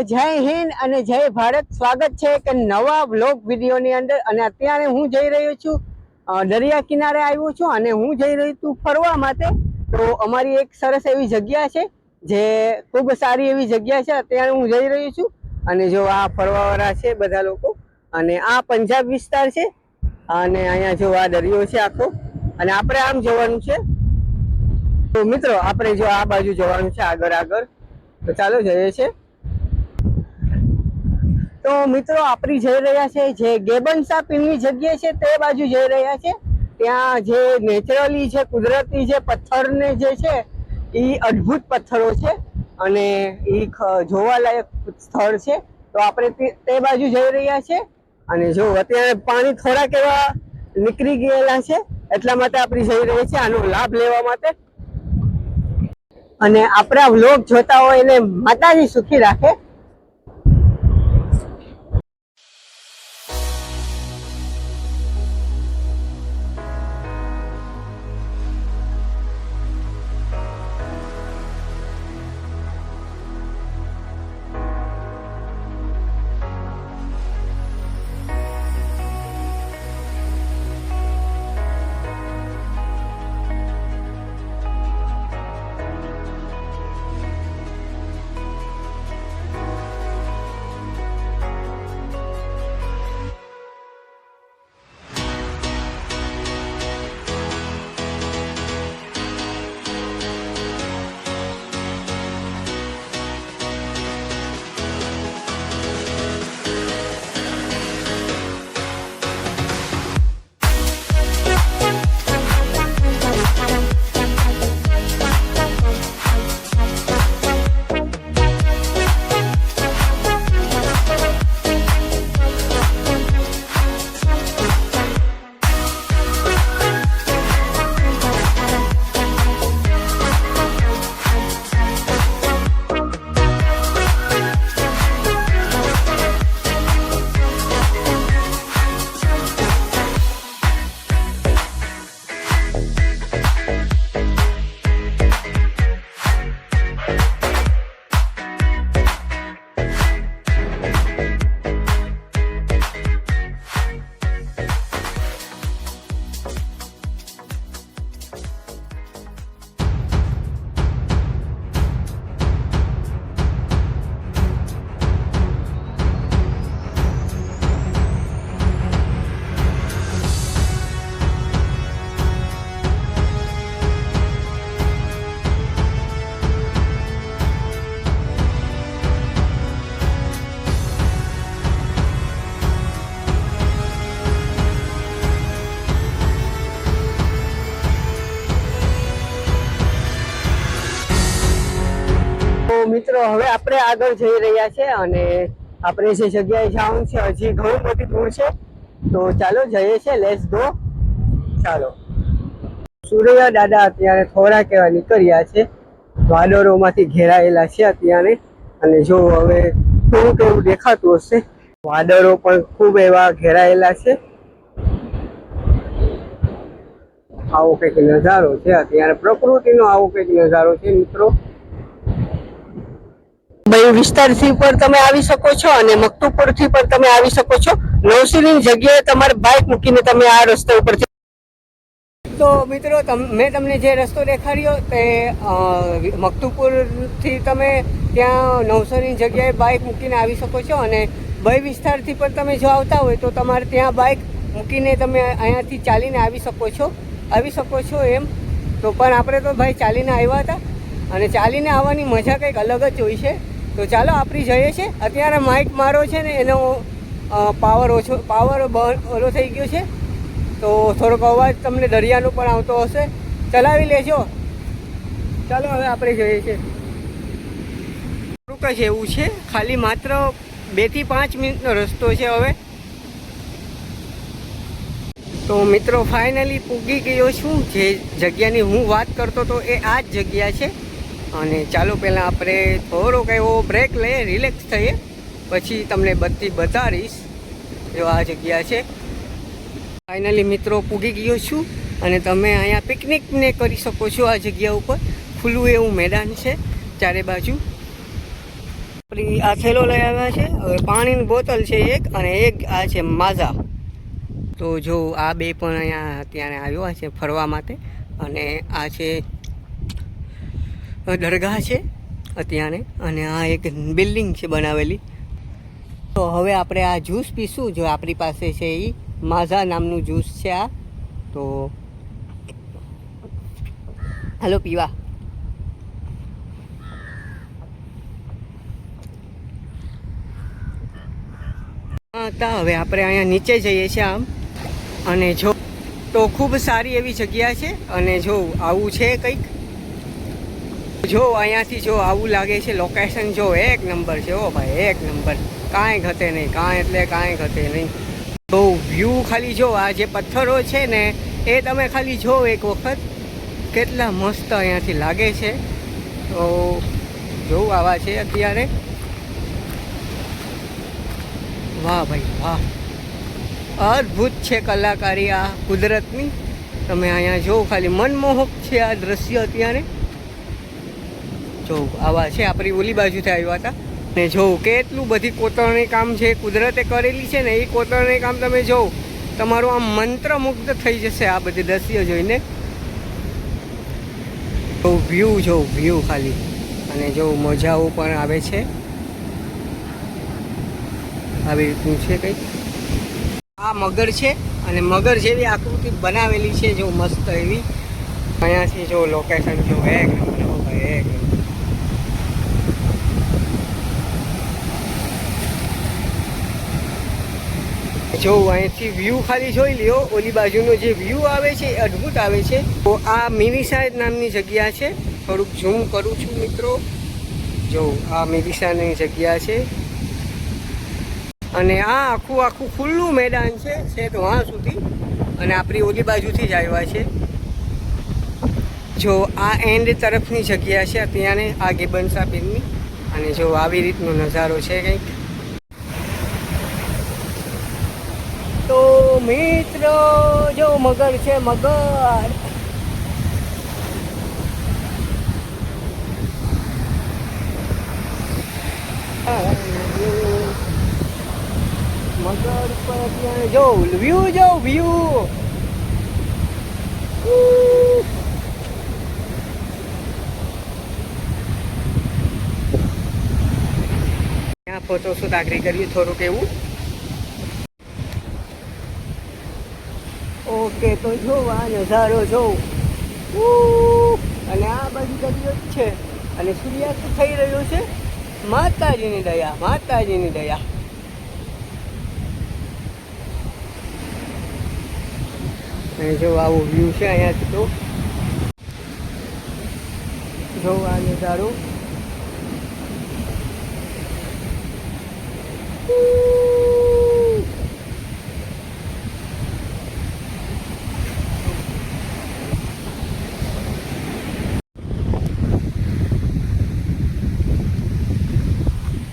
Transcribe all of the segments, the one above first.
જય હિન્દ અને જય ભારત। સ્વાગત છે એક નવા વ્લોગ વિડીયોની અંદર। અને અત્યારે હું જઈ રહ્યો છું દરિયા કિનારે આવ્યો છું અને હું જઈ રહ્યો છું ફરવા માટે। તો અમારી એક સરસ એવી જગ્યા છે જે ખૂબ સારી એવી જગ્યા છે। અત્યારે હું જઈ રહ્યો છું અને જો આ ફરવાવાળા છે બધા લોકો, અને આ પંજાબ વિસ્તાર છે અને અહીંયા જો આ દરિયો છે આખો, અને આપણે આમ જવાનું છે। તો મિત્રો આપણે જો આ બાજુ જવાનું છે આગળ, તો ચાલો જઈએ છે। તો મિત્રો આપણી જઈ રહ્યા છે જે ગેબનસા પીરની જગ્યા છે તે બાજુ જઈ રહ્યા છે। ત્યાં જે નેચરલી છે, કુદરતી જે પથ્થરને જે છે એ અદ્ભુત પથ્થરો છે અને એ જોવાલાયક સ્થળ છે। તો આપણે તે બાજુ જઈ રહ્યા છે અને જો અત્યારે પાણી થોડાક એવા નીકળી ગયેલા છે, એટલા માટે આપણે જઈ રહ્યા છે આનો લાભ લેવા માટે। અને આપણા વ્લોગ જોતા હોય એને માતાજી સુખી રાખે। મિત્રો હવે આપણે આગળ જઈ રહ્યા છે અને આપણે જે જગ્યાએ જવાનું છે હજી ઘણું મોટી દૂર છે, તો ચાલો જઈએ છે, લેટ્સ ગો। ચાલો। સૂર્ય દાદા અત્યારે થોડાક એવા નીકળ્યા છે, વાદળોમાંથી ઘેરાયેલા છે અત્યારે, અને જો હવે થોડુંક એવું દેખાતું હશે, વાદળો પણ ખૂબ એવા ઘેરાયેલા છે। આવો કંઈક નજારો છે અત્યારે, પ્રકૃતિનો આવો કંઈક નજારો છે મિત્રો। ભાઈ વિસ્તારથી પણ તમે આવી શકો છો અને મકતુપુરથી પણ તમે આવી શકો છો। નવસીની જગ્યાએ તમારે બાઇક મૂકીને તમે આ રસ્તા ઉપર। તો મિત્રો મેં તમને જે રસ્તો દેખાડ્યો તે મકતુપુરથી તમે ત્યાં નવસરીની જગ્યાએ બાઇક મૂકીને આવી શકો છો, અને ભાઈ વિસ્તારથી પણ તમે જો આવતા હોય તો તમારે ત્યાં બાઇક મૂકીને તમે અહીંયાથી ચાલીને આવી શકો છો એમ। તો પણ આપણે તો ભાઈ ચાલીને આવ્યા હતા અને ચાલીને આવવાની મજા કંઈક અલગ જ હોય છે। તો ચાલો આપણે જઈએ છીએ। અત્યારે માઇક મારો છે ને એનો પાવર ઓલો થઈ ગયો છે, તો થોડોક અવાજ તમને દરિયાનો પણ આવતો હશે, ચલાવી લેજો। ચાલો હવે આપણે જઈએ છીએ। થોડુંક જ એવું છે, ખાલી માત્ર 2 થી 5 મિનિટનો રસ્તો છે હવે। તો મિત્રો ફાઇનલી પૂગી ગયો છું, જે જગ્યાની હું વાત કરતો હતો એ આ જ જગ્યા છે। અને ચાલો પહેલાં આપણે થોડોક એવો બ્રેક લઈએ, રિલેક્સ થઈએ, પછી તમને બધી બતાવીશ। જો આ જગ્યા છે, ફાઇનલી મિત્રો પૂગી ગયો છું અને તમે અહીંયા પિકનિકને કરી શકો છો। આ જગ્યા ઉપર ખુલ્લું એવું મેદાન છે ચારે બાજુ, આપણી આ થેલો લઈ આવ્યા છે. હવે પાણીની બોટલ છે એક, અને એક આ છે માઝા. તો જો આ બે પણ અહીંયા અત્યારે આવ્યો છે ફરવા માટે. અને આ છે દરગાહ છે અત્યારે, અને આ એક બિલ્ડિંગ છે બનાવેલી. તો હવે આપણે આ જ્યુસ પીશું. જો આપણી પાસે છે એ માઝા નામનું જ્યુસ છે આ. તો હાલો પીવા. હવે આપણે અહીંયા નીચે જઈએ છીએ આમ, અને જો તો ખૂબ સારી એવી જગ્યા છે. અને જો આવું છે કંઈક, જો અહીંયાથી જો આવું લાગે છે લોકેશન. જો એક નંબર છે. ઓ ભાઈ એક નંબર, કાંઈ ઘટે નહીં, કાંઈ એટલે કાંઈ ઘટે નહીં. તો વ્યૂ ખાલી જો, આ જે પથ્થરો છે ને એ તમે ખાલી જો એક વખત, કેટલા મસ્ત અહીંયાથી લાગે છે. તો જોવું આવા છે અત્યારે. વાહ ભાઈ વાહ, અદ્ભુત છે કલાકારી આ કુદરતની. તમે અહીંયા જો ખાલી મનમોહક છે આ દ્રશ્ય અત્યારે. જો આવા છે, આપણી ઓલી બાજુથી આવ્યા હતા. ને જો કેટલું બધી કોતરણી કામ છે કુદરતે કરેલી છે ને, એ કોતરણી કામ તમે જો, તમારું આમ મંત્રમુગ્ધ થઈ જશે આ બધી દ્રશ્ય જોઈને. તો વ્યૂ જો, વ્યૂ ખાલી. અને જો મજાઓ પણ આવે છે, આવી રીતનું છે કંઈક. આ મગર છે, અને મગર જેવી આકૃતિ બનાવેલી છે જો મસ્ત એવી. અહીંયાથી જો લોકેશન જો એક નંબર ભાઈ, એક નંબર. જો અહીંથી વ્યૂ ખાલી જોઈ લ્યો. ઓલી બાજુનો જે વ્યૂ આવે છે એ અદ્ભુત આવે છે. તો આ મિનિસાઇડ નામની જગ્યા છે. થોડુંક ઝૂમ કરું છું મિત્રો. જો આ મિનિસાની જગ્યા છે, અને આ આખું ખુલ્લું મેદાન છે તો વहाँ સુધી. અને આપણી ઓલી બાજુથી જ આવ્યા છે. જો આ એન્ડ તરફની જગ્યા છે અત્યારે આ ગિબન સાબિનની. અને જો આવી રીતનો નજારો છે કંઈક. તો મિત્રો જો મગર છે, મગર. મગર પર અત્યારે જો વ્યૂ, જો વ્યૂ. ત્યાં ફોટોશૂટ આગળ કર્યું થોડુંક એવું. ઓકે, તો જો આ નજારો જો. અને આ બાજુ દરિયો જ છે, અને સૂર્યાસ્ત થઈ રહ્યો છે. માતાજીની દયા, માતાજીની દયા. અને જો આવો વ્યૂ છે અહીંયાથી. તો જો આ નજારો.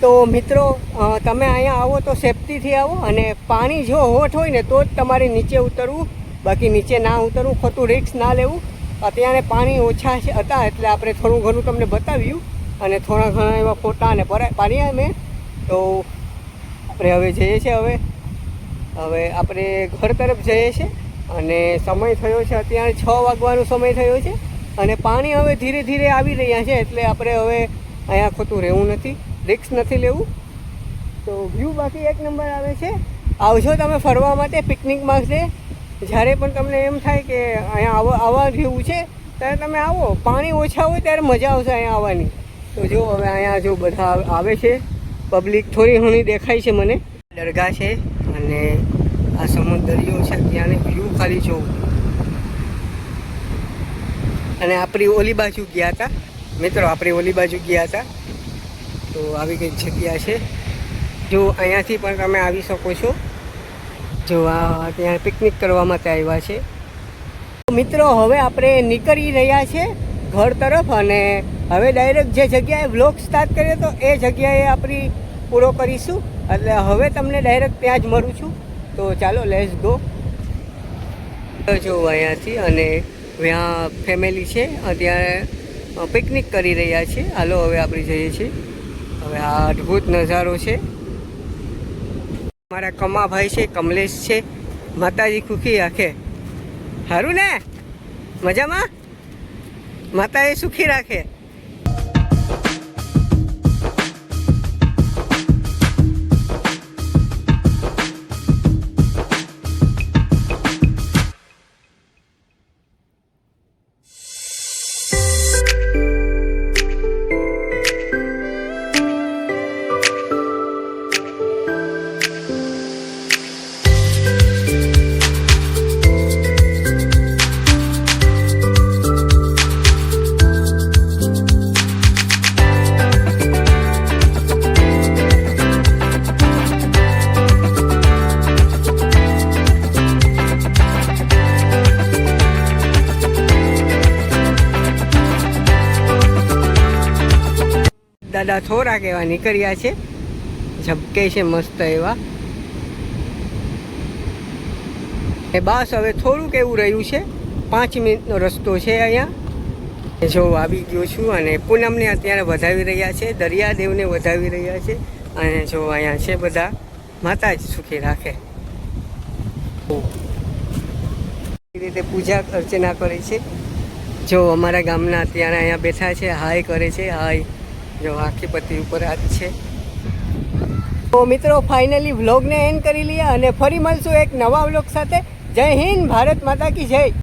તો મિત્રો તમે અહીંયા આવો તો સેફટીથી આવો. અને પાણી જો હોટ હોય ને તો જ તમારે નીચે ઉતરવું, બાકી નીચે ના ઉતરવું. ખોટું રિસ્ક ના લેવું. અત્યારે પાણી ઓછા હતા એટલે આપણે થોડું ઘણું તમને બતાવ્યું, અને થોડા ઘણા એવા ફોટા અને પાડ્યા મેં. તો આપણે હવે જઈએ છીએ. હવે આપણે ઘર તરફ જઈએ છીએ. અને સમય થયો છે અત્યારે 6 વાગવાનો સમય થયો છે. અને પાણી હવે ધીરે ધીરે આવી રહ્યા છે, એટલે આપણે હવે અહીંયા ખોટું રહેવું નથી, રિસ્ક નથી લેવું. તો વ્યૂ બાકી એક નંબર આવે છે. આવજો તમે ફરવા માટે, પિકનિકમાં છે. જ્યારે પણ તમને એમ થાય કે અહીંયા આવવા જેવું છે ત્યારે તમે આવો. પાણી ઓછા હોય ત્યારે મજા આવશે અહીંયા આવવાની. તો જો હવે અહીંયા જો બધા આવે છે, પબ્લિક થોડી ઘણી દેખાય છે મને. દરગાહ છે, અને આ સમુદ્રિયો છે ત્યાંને વ્યૂ ખાલી જોવું. અને આપણી ઓલી બાજુ ગયા હતા મિત્રો, આપણી ઓલી બાજુ ગયા હતા. તો આવી કંઈક જગ્યા છે. જો અહીંયાથી પણ તમે આવી શકો છો. જો આ ત્યાં પિકનિક કરવા માટે આવ્યા છે. મિત્રો હવે આપણે નીકળી રહ્યા છે ઘર તરફ. અને હવે ડાયરેક્ટ જે જગ્યાએ વ્લોગ સ્ટાર્ટ કર્યો હતો એ જગ્યાએ આપણી પૂરો કરીશું. એટલે હવે તમને ડાયરેક્ટ ત્યાં જ મળું છું. તો ચાલો લેટ્સ ગો. જો અહીંયાથી, અને ત્યાં ફેમિલી છે, અત્યારે પિકનિક કરી રહ્યા છે. હાલો હવે આપણે જઈએ છીએ. હવે આ અદ્ભુત નજારો છે. મારા કમાભાઈ છે, કમલેશ છે. માતાજી સુખી રાખે. સારું ને? મજામાં? માતા એ સુખી રાખે. દાદા થોડા કેવા નીકળ્યા છે, ઝબકે છે મસ્ત એવા. એ બસ હવે થોડુંક એવું રહ્યું છે, 5 મિનિટનો રસ્તો છે અહીંયા. જો આવી ગયો છું અને પૂનમને અત્યારે વધાવી રહ્યા છે, દરિયાદેવને વધાવી રહ્યા છે. અને જો અહીંયા છે બધા, માતા જ સુખી રાખે. એ રીતે પૂજા અર્ચના કરે છે. જો અમારા ગામના અત્યારે અહીંયા બેઠા છે, હાય કરે છે, હાય. જો આખી પત્તી ઉપર હાથ છે. તો મિત્રો ફાઇનલી વ્લોગને એન્ડ કરી લઈએ અને ફરી મળશું એક નવા વ્લોગ સાથે. જય હિન્દ, ભારત માતા કી જય.